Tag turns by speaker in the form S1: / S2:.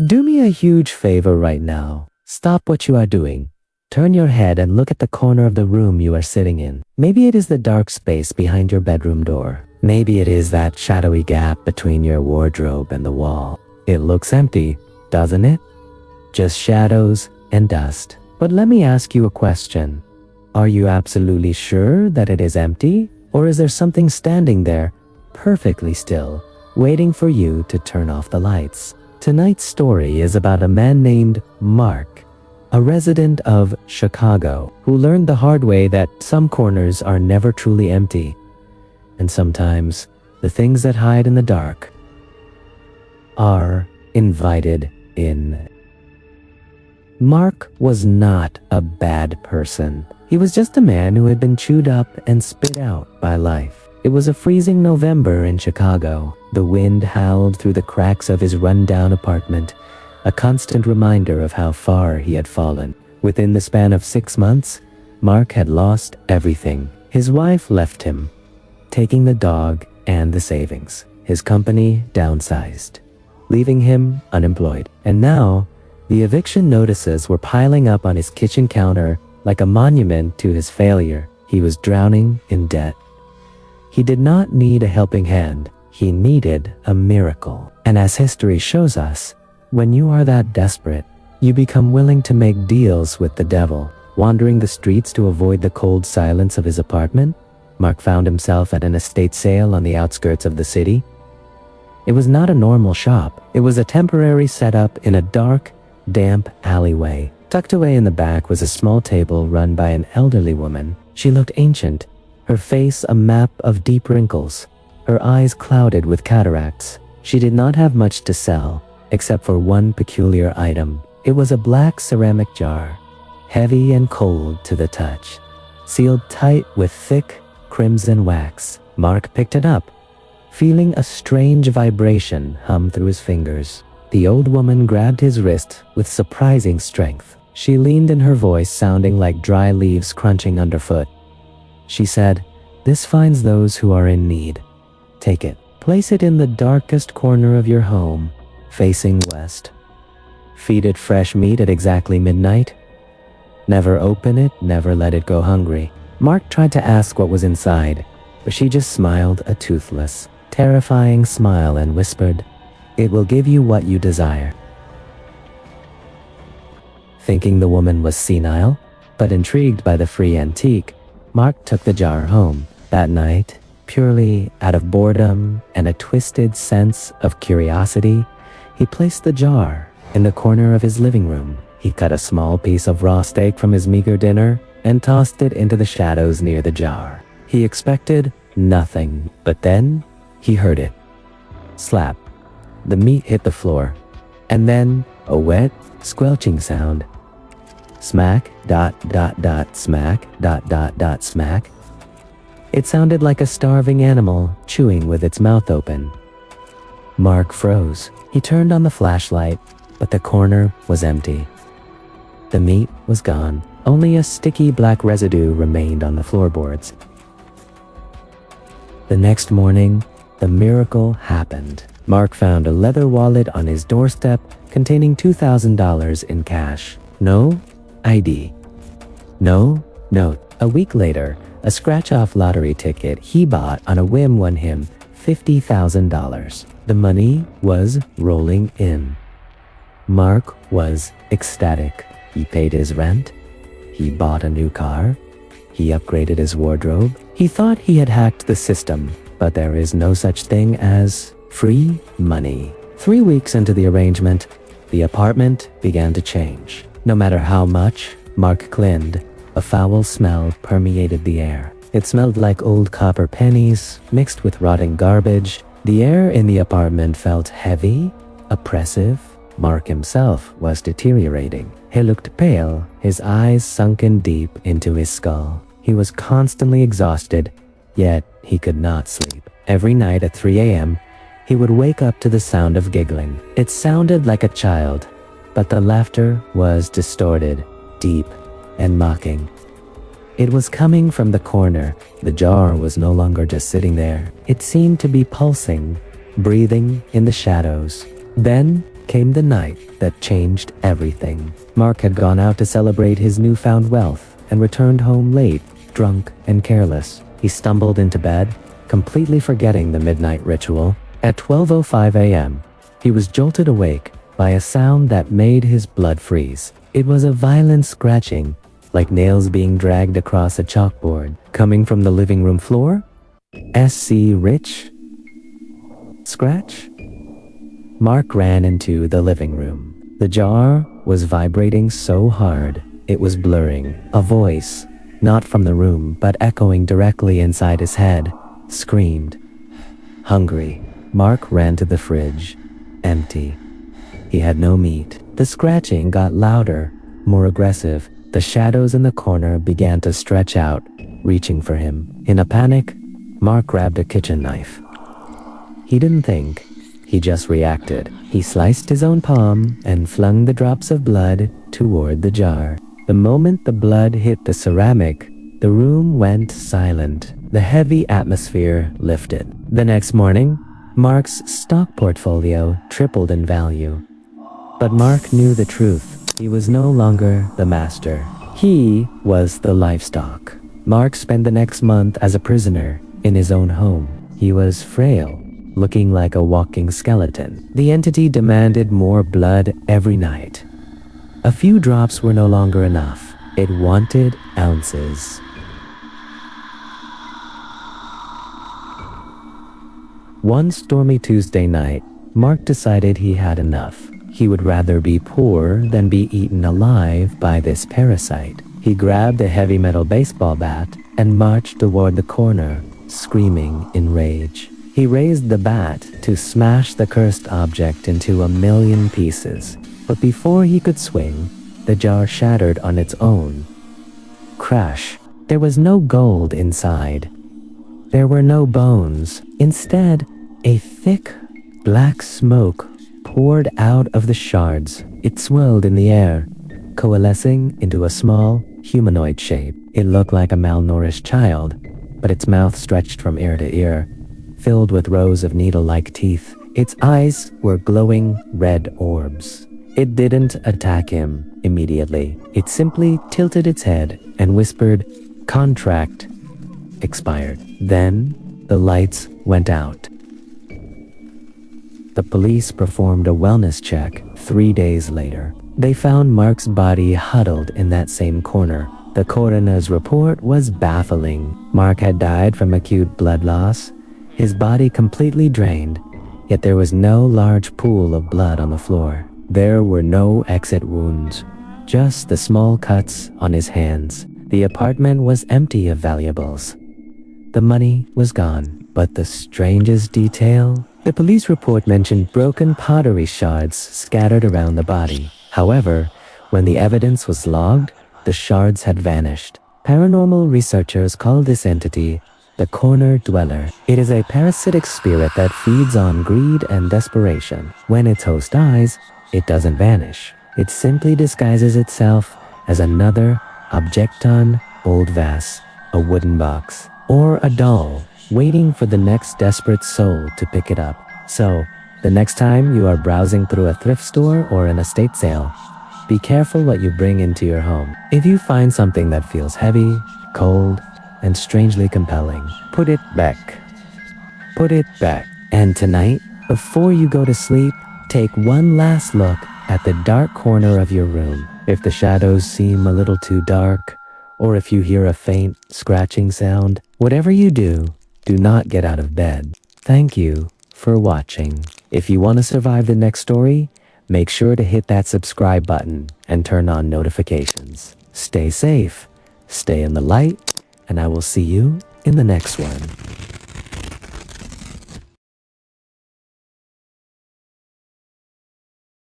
S1: Do me a huge favor right now. Stop what you are doing. Turn your head and look at the corner of the room you are sitting in. Maybe it is the dark space behind your bedroom door. Maybe it is that shadowy gap between your wardrobe and the wall. It looks empty, doesn't it? Just shadows and dust. But let me ask you a question. Are you absolutely sure that it is empty? Or is there something standing there, perfectly still, waiting for you to turn off the lights? Tonight's story is about a man named Mark, a resident of Chicago, who learned the hard way that some corners are never truly empty, and sometimes the things that hide in the dark are invited in. Mark was not a bad person. He was just a man who had been chewed up and spit out by life. It was a freezing November in Chicago. The wind howled through the cracks of his run-down apartment, a constant reminder of how far he had fallen. Within the span of 6 months, Mark had lost everything. His wife left him, taking the dog and the savings. His company downsized, leaving him unemployed. And now, the eviction notices were piling up on his kitchen counter like a monument to his failure. He was drowning in debt. He did not need a helping hand. He needed a miracle. And as history shows us, when you are that desperate, you become willing to make deals with the devil. Wandering the streets to avoid the cold silence of his apartment, Mark found himself at an estate sale on the outskirts of the city. It was not a normal shop. It was a temporary setup in a dark, damp alleyway. Tucked away in the back was a small table run by an elderly woman. She looked ancient, her face a map of deep wrinkles, her eyes clouded with cataracts. She did not have much to sell, except for one peculiar item. It was a black ceramic jar, heavy and cold to the touch, sealed tight with thick crimson wax. Mark picked it up, feeling a strange vibration hum through his fingers. The old woman grabbed his wrist with surprising strength. She leaned in, her voice sounding like dry leaves crunching underfoot. She said, "This finds those who are in need. Take it. Place it in the darkest corner of your home, facing west. Feed it fresh meat at exactly midnight. Never open it, never let it go hungry." Mark tried to ask what was inside, but she just smiled a toothless, terrifying smile and whispered, "It will give you what you desire." Thinking the woman was senile, but intrigued by the free antique, Mark took the jar home. That night, purely out of boredom and a twisted sense of curiosity, he placed the jar in the corner of his living room. He cut a small piece of raw steak from his meager dinner and tossed it into the shadows near the jar. He expected nothing, but then he heard it. Slap. The meat hit the floor, and then a wet, squelching sound. Smack, smack, smack. It sounded like a starving animal chewing with its mouth open. Mark froze. He turned on the flashlight, but the corner was empty. The meat was gone. Only a sticky black residue remained on the floorboards. The next morning, the miracle happened. Mark found a leather wallet on his doorstep containing $2,000 in cash. No ID. No note. A week later, a scratch-off lottery ticket he bought on a whim won him $50,000. The money was rolling in. Mark was ecstatic. He paid his rent. He bought a new car. He upgraded his wardrobe. He thought he had hacked the system, but there is no such thing as free money. 3 weeks into the arrangement, the apartment began to change. No matter how much Mark cleaned, a foul smell permeated the air. It smelled like old copper pennies mixed with rotting garbage. The air in the apartment felt heavy, oppressive. Mark himself was deteriorating. He looked pale, his eyes sunken deep into his skull. He was constantly exhausted, yet he could not sleep. Every night at 3 a.m., he would wake up to the sound of giggling. It sounded like a child, but the laughter was distorted, deep, and mocking. It was coming from the corner. The jar was no longer just sitting there. It seemed to be pulsing, breathing in the shadows. Then, came the night that changed everything. Mark had gone out to celebrate his newfound wealth and returned home late, drunk and careless. He stumbled into bed, completely forgetting the midnight ritual. At 12:05 a.m., he was jolted awake by a sound that made his blood freeze. It was a violent scratching, like nails being dragged across a chalkboard. Coming from the living room floor? SC Rich? Scratch? Mark ran into the living room. The jar was vibrating so hard, it was blurring. A voice, not from the room, but echoing directly inside his head, screamed. Hungry. Mark ran to the fridge. Empty. He had no meat. The scratching got louder, more aggressive. The shadows in the corner began to stretch out, reaching for him. In a panic, Mark grabbed a kitchen knife. He didn't think. He just reacted. He sliced his own palm and flung the drops of blood toward the jar. The moment the blood hit the ceramic, the room went silent. The heavy atmosphere lifted. The next morning, Mark's stock portfolio tripled in value. But Mark knew the truth. He was no longer the master. He was the livestock. Mark spent the next month as a prisoner in his own home. He was frail, looking like a walking skeleton. The entity demanded more blood every night. A few drops were no longer enough. It wanted ounces. One stormy Tuesday night, Mark decided he had enough. He would rather be poor than be eaten alive by this parasite. He grabbed a heavy metal baseball bat and marched toward the corner, screaming in rage. He raised the bat to smash the cursed object into 1,000,000 pieces. But before he could swing, the jar shattered on its own. Crash. There was no gold inside. There were no bones. Instead, a thick, black smoke poured out of the shards. It swirled in the air, coalescing into a small, humanoid shape. It looked like a malnourished child, but its mouth stretched from ear to ear, filled with rows of needle-like teeth. Its eyes were glowing red orbs. It didn't attack him immediately. It simply tilted its head and whispered, "Contract expired." Then, the lights went out. The police performed a wellness check 3 days later. They found Mark's body huddled in that same corner. The coroner's report was baffling. Mark had died from acute blood loss, his body completely drained, yet there was no large pool of blood on the floor. There were no exit wounds, just the small cuts on his hands. The apartment was empty of valuables. The money was gone, but the strangest detail? The police report mentioned broken pottery shards scattered around the body. However, when the evidence was logged, the shards had vanished. Paranormal researchers call this entity the corner dweller. It is a parasitic spirit that feeds on greed and desperation. When its host dies, it doesn't vanish. It simply disguises itself as another objecton, old vase, a wooden box, or a doll, waiting for the next desperate soul to pick it up. So, the next time you are browsing through a thrift store or an estate sale, be careful what you bring into your home. If you find something that feels heavy, cold, and strangely compelling, put it back. Put it back. And tonight, before you go to sleep, take one last look at the dark corner of your room. If the shadows seem a little too dark, or if you hear a faint scratching sound, whatever you do, do not get out of bed. Thank you for watching. If you want to survive the next story, make sure to hit that subscribe button and turn on notifications. Stay safe, stay in the light, and I will see you in the next one.